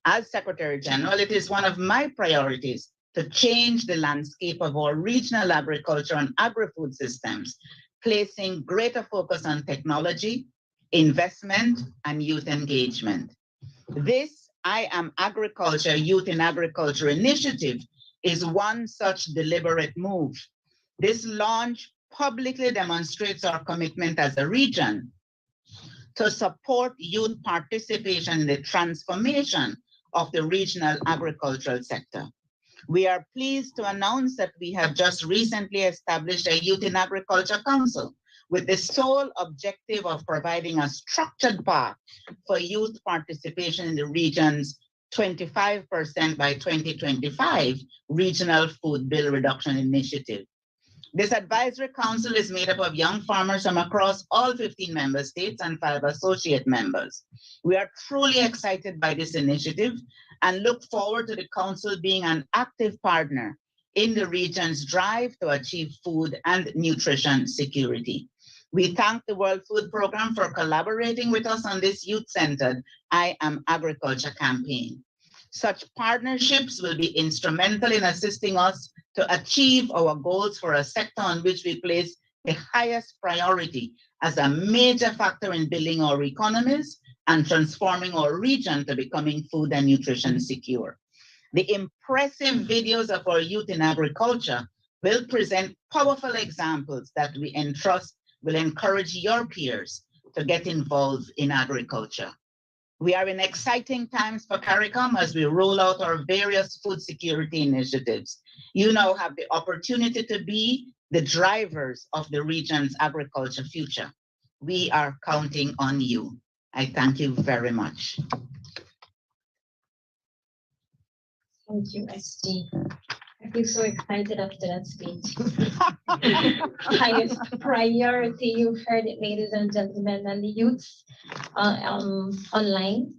As Secretary General, it is one of my priorities to change the landscape of our regional agriculture and agri-food systems, placing greater focus on technology, investment, and youth engagement. This I Am Agriculture Youth in Agriculture initiative is one such deliberate move. This launch publicly demonstrates our commitment as a region to support youth participation in the transformation of the regional agricultural sector. We are pleased to announce that we have just recently established a Youth in Agriculture Council with the sole objective of providing a structured path for youth participation in the region's 25% by 2025 Regional Food Bill Reduction Initiative. This advisory council is made up of young farmers from across all 15 member states and 5 associate members. We are truly excited by this initiative and look forward to the council being an active partner in the region's drive to achieve food and nutrition security. We thank the World Food Programme for collaborating with us on this youth-centered I Am Agriculture campaign. Such partnerships will be instrumental in assisting us to achieve our goals for a sector on which we place the highest priority as a major factor in building our economies and transforming our region to becoming food and nutrition secure. The impressive videos of our youth in agriculture will present powerful examples that we entrust will encourage your peers to get involved in agriculture. We are in exciting times for CARICOM as we roll out our various food security initiatives. You now have the opportunity to be the drivers of the region's agriculture future. We are counting on you. I thank you very much. Thank you, SG. I feel so excited after that speech. Highest priority, you've heard it, ladies and gentlemen, and the youths online.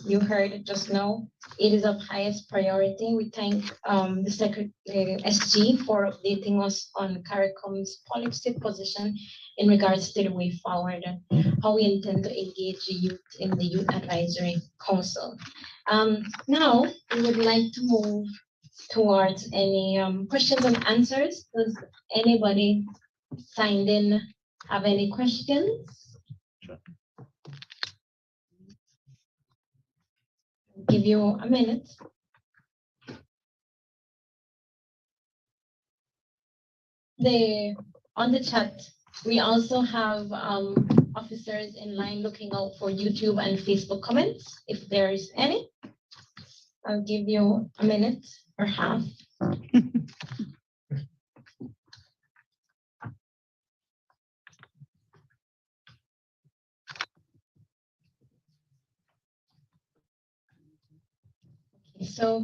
You heard it just now. It is of highest priority. We thank the Secretary SG for updating us on CARICOM's policy position in regards to the way forward and how we intend to engage the youth in the Youth Advisory Council. Now, we would like to move towards any questions and answers. Does anybody signed in have any questions? Sure. Give you a minute. On the chat, we also have officers in line looking out for YouTube and Facebook comments, if there is any. I'll give you a minute or half. So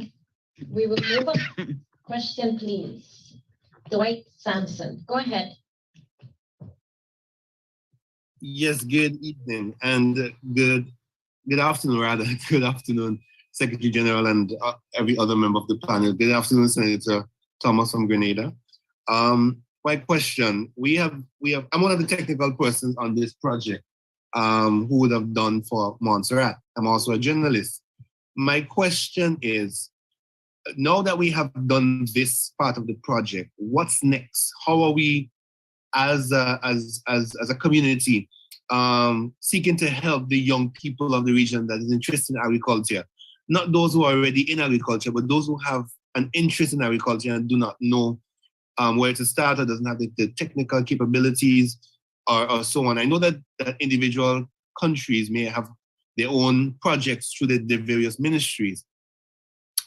we will move on. Question, please. Dwight Sampson, go ahead. Yes, good evening and good afternoon, rather. Good afternoon, Secretary General and every other member of the panel. Good afternoon, Senator Thomas from Grenada. My question, I'm one of the technical persons on this project who would have done for Montserrat. I'm also a journalist. My question is, now that we have done this part of the project, what's next? How are we as a community seeking to help the young people of the region that is interested in agriculture? Not those who are already in agriculture, but those who have an interest in agriculture and do not know where to start or doesn't have the technical capabilities or so on. I know that individual countries may have their own projects through the various ministries,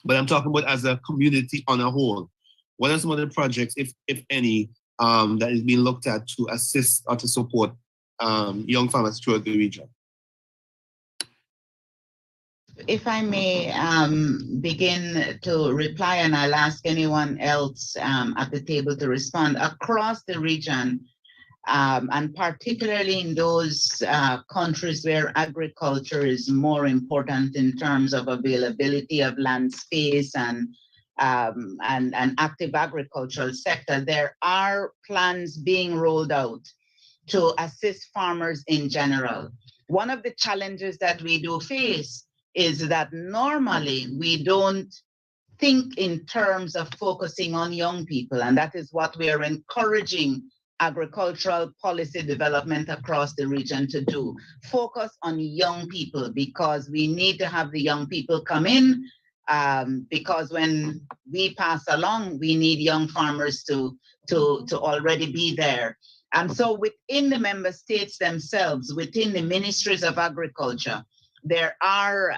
but I'm talking about as a community on a whole. What are some of the projects, if any, that is being looked at to assist or to support young farmers throughout the region? If I may begin to reply, and I'll ask anyone else at the table to respond. Across the region, and particularly in those countries where agriculture is more important in terms of availability of land space and active agricultural sector, there are plans being rolled out to assist farmers in general. One of the challenges that we do face is that normally we don't think in terms of focusing on young people, and that is what we are encouraging agricultural policy development across the region to do. Focus on young people, because we need to have the young people come in, because when we pass along, we need young farmers to already be there. And so within the member states themselves, within the ministries of agriculture, there are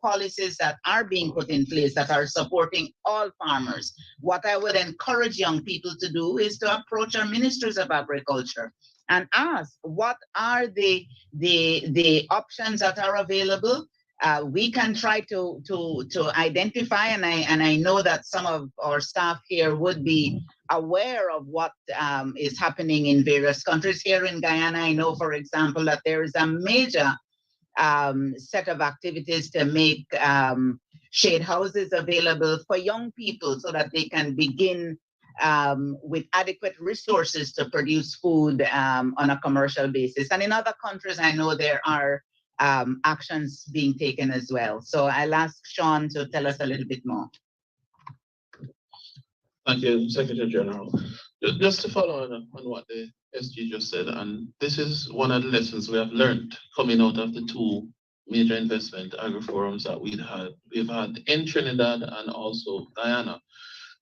policies that are being put in place that are supporting all farmers. What I would encourage young people to do is to approach our ministers of agriculture and ask, what are the options that are available? We can try to identify, and I know that some of our staff here would be aware of what is happening in various countries. Here in Guyana, I know, for example, that there is a major set of activities to make shade houses available for young people so that they can begin with adequate resources to produce food on a commercial basis. And in other countries, I know there are actions being taken as well. So I'll ask Sean to tell us a little bit more. Thank you, Secretary General. Just to follow on what the SG just said, and this is one of the lessons we have learned coming out of the two major investment agri-forums that we've had in Trinidad and also Guyana.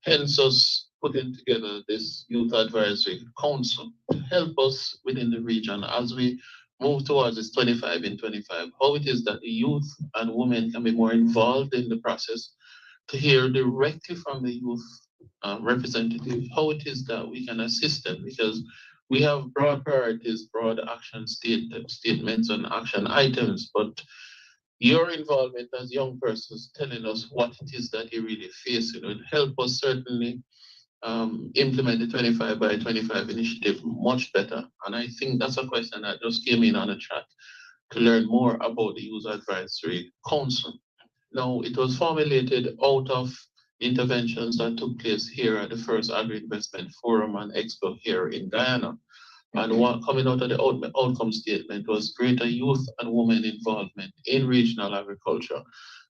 Hence us putting together this Youth Advisory Council to help us within the region as we move towards this 25 in 25, how it is that the youth and women can be more involved in the process, to hear directly from the youth representative how it is that we can assist them, because we have broad priorities, broad action statements and action items, but your involvement as young persons telling us what it is that you really face, it help us certainly implement the 25 by 25 initiative much better. And I think that's a question that just came in on the chat to learn more about the Youth Advisory Council. Now, it was formulated out of interventions that took place here at the first Agri-Investment Forum and Expo here in Guyana. And what coming out of the outcome statement was greater youth and women involvement in regional agriculture.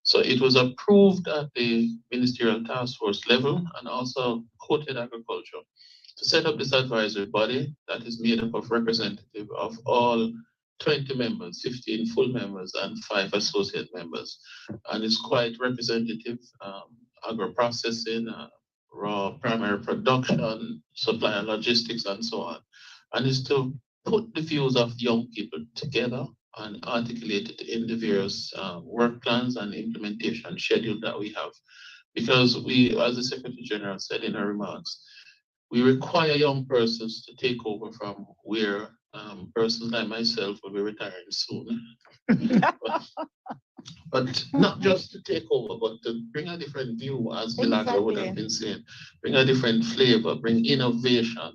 So it was approved at the ministerial task force level and also quoted agriculture. to set up this advisory body that is made up of representative of all 20 members, 15 full members, and 5 associate members. And it's quite representative, agro-processing, raw primary production, supply and logistics, and so on. And it's to put the views of young people together and articulate it in the various work plans and implementation schedule that we have. Because we, as the Secretary General said in her remarks, we require young persons to take over from where persons like myself will be retiring soon. but not just to take over, but to bring a different view, as Bilaga would have been saying, bring a different flavor, bring innovation,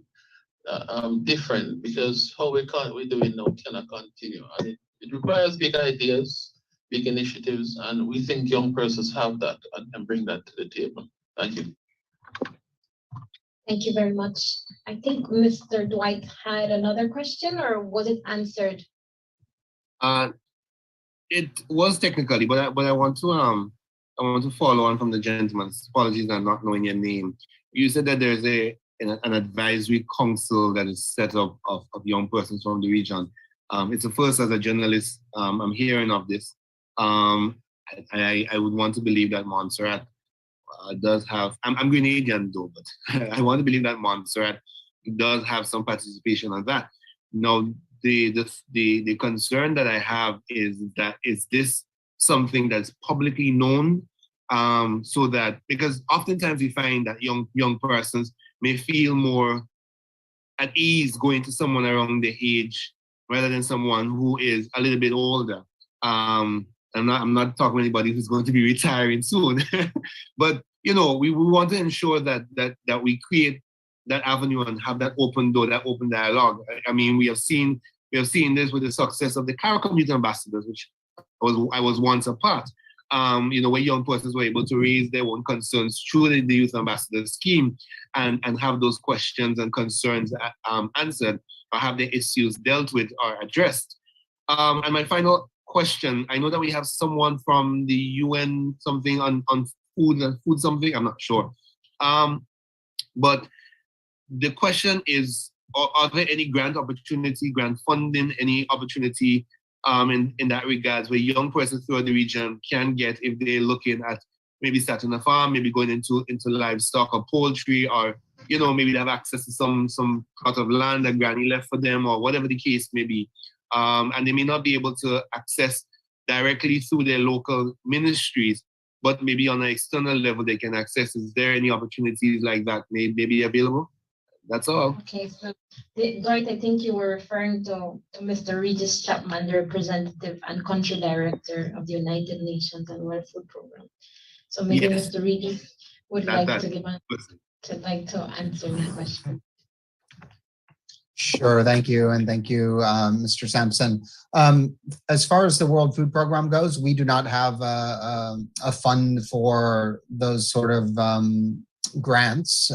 different, because how we're doing now cannot continue. And it requires big ideas, big initiatives, and we think young persons have that and can bring that to the table. Thank you. Thank you very much. I think Mr. Dwight had another question, or was it answered? It was technically, but I want to follow on from the gentleman's. Apologies, I'm not knowing your name. You said that there's an advisory council that is set up of young persons from the region. It's the first as a journalist I'm hearing of this. I would want to believe that Montserrat does have, I'm Grenadian though, but I want to believe that Montserrat does have some participation on that. Now, the concern that I have is that, is this something that's publicly known, so that, because oftentimes we find that young persons may feel more at ease going to someone around their age rather than someone who is a little bit older. I'm not talking to anybody who's going to be retiring soon, but we want to ensure that we create that avenue and have that open door, that open dialogue. I mean, we have seen this with the success of the CARICOM Youth Ambassadors, which I was once a part. Where young persons were able to raise their own concerns through the Youth Ambassador scheme and have those questions and concerns answered, or have their issues dealt with or addressed. And my final question, I know that we have someone from the UN something on food something, I'm not sure. But the question is, are there any grant opportunity, grant funding, any opportunity in that regards where young persons throughout the region can get, if they're looking at maybe starting a farm, maybe going into livestock or poultry, or maybe they have access to some part of land that granny left for them, or whatever the case may be, and they may not be able to access directly through their local ministries, but maybe on an external level they can access. Is there any opportunities like that may be available? That's all. Okay, so Dwight, I think you were referring to Mr. Regis Chapman, the representative and country director of the United Nations and World Food Program. So maybe yes, Mr. Regis would like to answer the question. Sure, thank you, and thank you, Mr. Sampson. As far as the World Food Program goes, we do not have a fund for those sort of grants.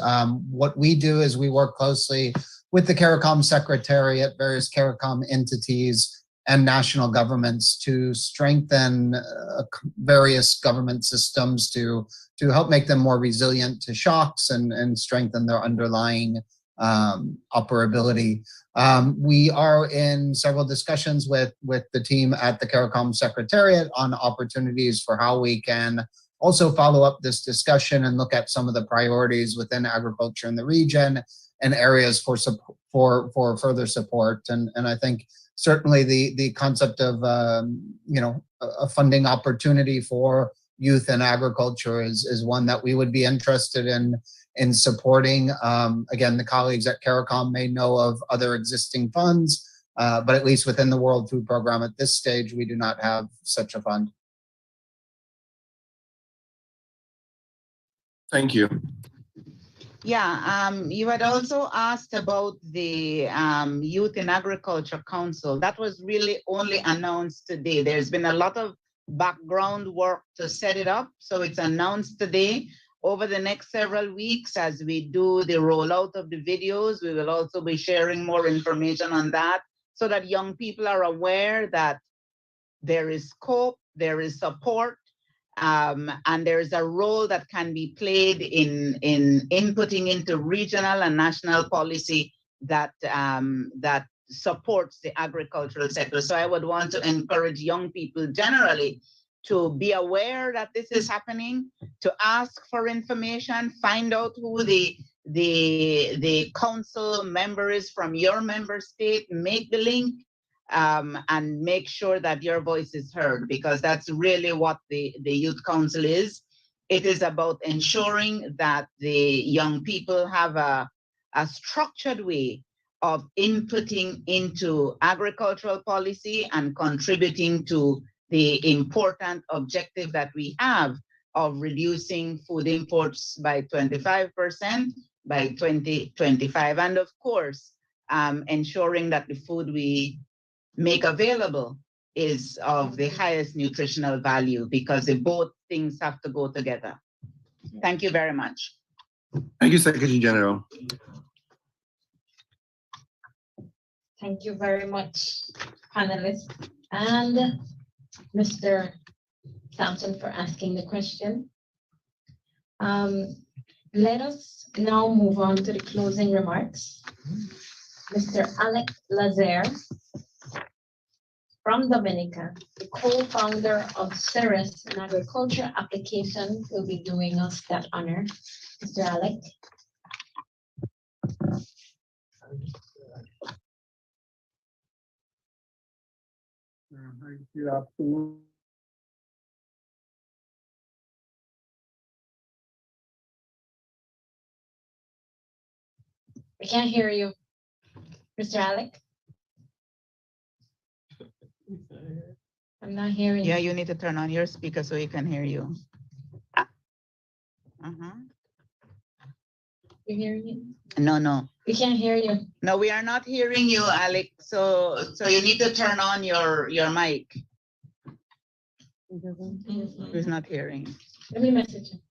What we do is we work closely with the CARICOM Secretariat, various CARICOM entities, and national governments to strengthen various government systems to help make them more resilient to shocks and strengthen their underlying operability. We are in several discussions with the team at the CARICOM Secretariat on opportunities for how we can also follow up this discussion and look at some of the priorities within agriculture in the region and areas for further support. And I think certainly the concept of a funding opportunity for youth and agriculture is one that we would be interested in supporting. Again, the colleagues at CARICOM may know of other existing funds, but at least within the World Food Program at this stage, we do not have such a fund. Thank you. Yeah, you had also asked about the Youth in Agriculture Council. That was really only announced today. There's been a lot of background work to set it up, so it's announced today. Over the next several weeks, as we do the rollout of the videos, we will also be sharing more information on that so that young people are aware that there is scope, there is support, And there's a role that can be played in inputting into regional and national policy that that supports the agricultural sector. So I would want to encourage young people generally to be aware that this is happening, to ask for information, find out who the council member is from your member state, make the link, and make sure that your voice is heard, because that's really what the Youth Council is. It is about ensuring that the young people have a structured way of inputting into agricultural policy and contributing to the important objective that we have of reducing food imports by 25% by 2025. And of course, ensuring that the food we make available is of the highest nutritional value, because both things have to go together. Thank you very much. Thank you, Secretary General. Thank you very much, panelists, and Mr. Sampson for asking the question. Let us now move on to the closing remarks. Mr. Alec Lazer from Dominica, the co-founder of Ceres, an agriculture application, will be doing us that honor. Mr. Alec. Good afternoon. We can't hear you, Mr. Alec. I'm not hearing you. Yeah, you need to turn on your speaker so he can hear you. You're hearing me? No. We can't hear you. No, we are not hearing you, Alec. So you need to turn on your mic. He's not hearing. Let me message him.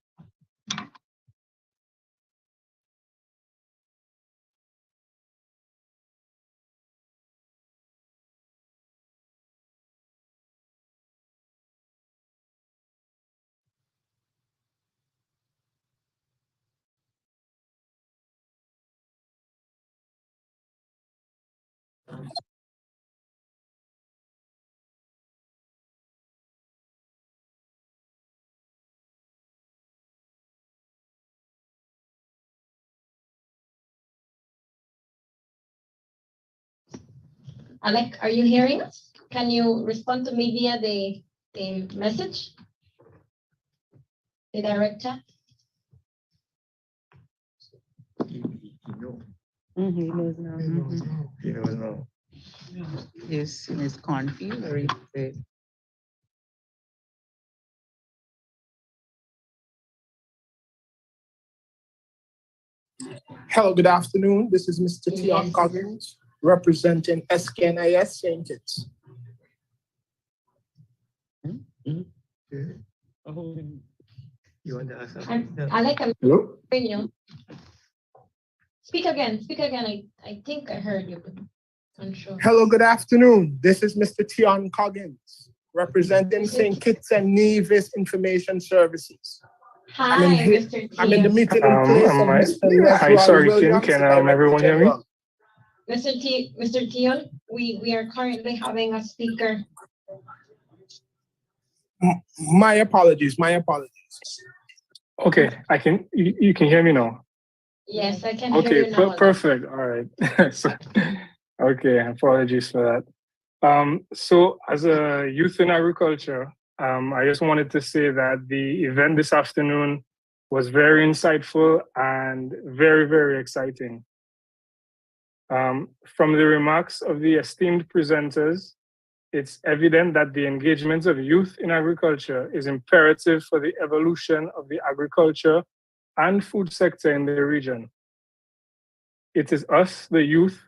Alec, are you hearing us? Can you respond to me via the message? The direct chat? He knows now. He knows now. Yes, in his cornfield, or is it? Hello, good afternoon. This is Mr. Tion Coggins, representing SKNIS St. Kitts. You want to ask Alec, I'm Hello? hearing you. Speak again. I think I heard you, but I'm unsure. Hello, good afternoon. This is Mr. Tion Coggins, representing St. Kitts and Nevis Information Services. Hi, Mr. I'm in the Tion. meeting in place of Mr. Hi, sorry, can everyone hear me? Mr. Tion, we are currently having a speaker. My apologies. Okay, you can hear me now. Yes, I can hear Okay, you now. perfect. All right. Okay, apologies for that. So as a youth in agriculture, I just wanted to say that the event this afternoon was very insightful and very, very exciting. From the remarks of the esteemed presenters, it's evident that the engagement of youth in agriculture is imperative for the evolution of the agriculture and food sector in the region. It is us, the youth,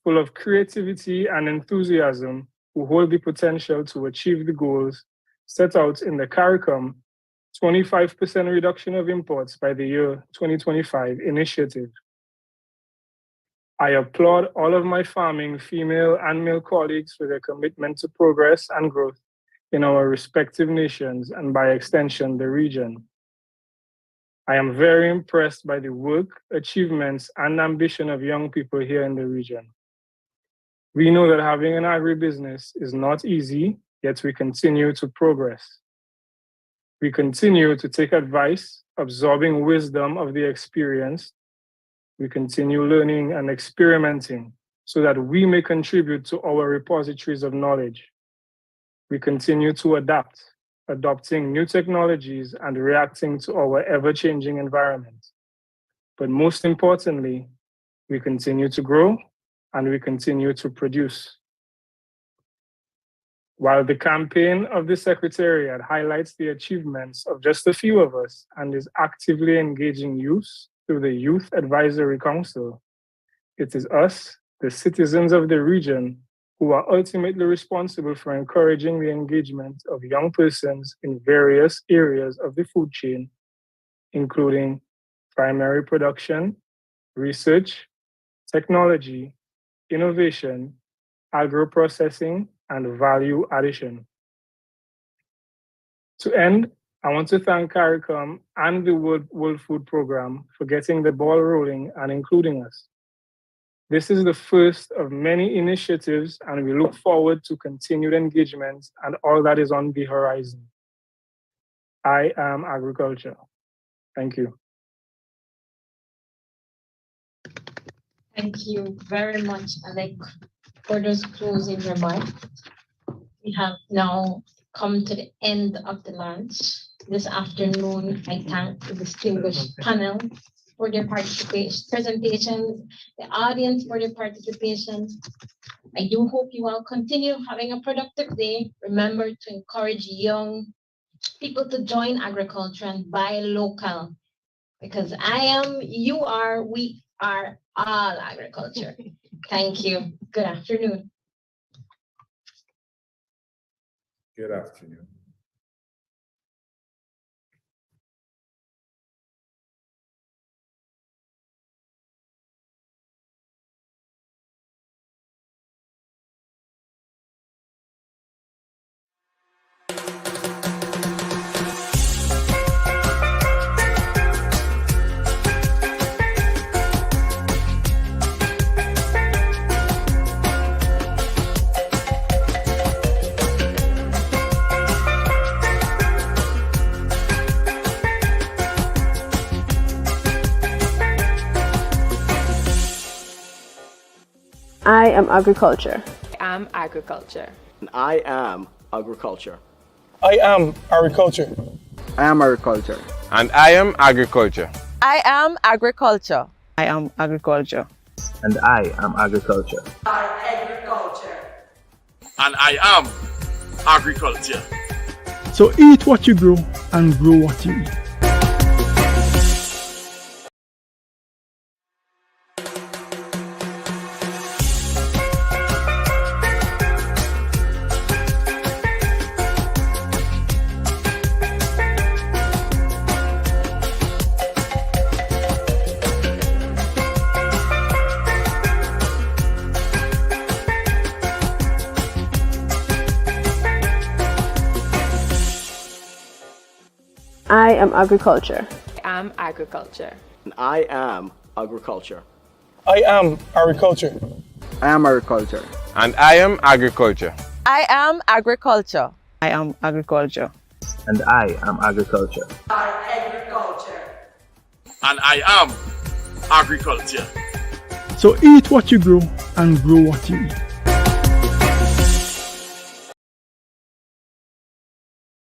full of creativity and enthusiasm, who hold the potential to achieve the goals set out in the CARICOM 25% reduction of imports by the year 2025 initiative. I applaud all of my farming female and male colleagues for their commitment to progress and growth in our respective nations and by extension, the region. I am very impressed by the work, achievements, and ambition of young people here in the region. We know that having an agribusiness is not easy, yet we continue to progress. We continue to take advice, absorbing wisdom of the experience. We continue learning and experimenting so that we may contribute to our repositories of knowledge. We continue to adapt, adopting new technologies and reacting to our ever-changing environment. But most importantly, we continue to grow and we continue to produce. While the campaign of the Secretariat highlights the achievements of just a few of us and is actively engaging youth through the Youth Advisory Council, it is us, the citizens of the region, who are ultimately responsible for encouraging the engagement of young persons in various areas of the food chain, including primary production, research, technology, innovation, agro-processing, and value addition. To end, I want to thank CARICOM and the World Food Program for getting the ball rolling and including us. This is the first of many initiatives, and we look forward to continued engagement and all that is on the horizon. I am agriculture. Thank you. Thank you very much, Alec, for those closing remarks. We have now come to the end of the lunch. This afternoon, I thank the distinguished panel for their presentations, the audience for their participation. I do hope you all continue having a productive day. Remember to encourage young people to join agriculture and buy local, because I am, you are, we are all agriculture. Thank you. Good afternoon. Good afternoon. I am agriculture. I am agriculture. I am agriculture. I am agriculture. I am agriculture. And I am agriculture. I am agriculture. I am agriculture. And I am agriculture. Agriculture. And I am agriculture. So eat what you grow and grow what you eat. I am agriculture. I am agriculture. And I am agriculture. I am agriculture. I am agriculture. And I am agriculture. I am agriculture. I am agriculture. And I am agriculture. Agriculture. And I am agriculture. So eat what you grow and grow what you eat.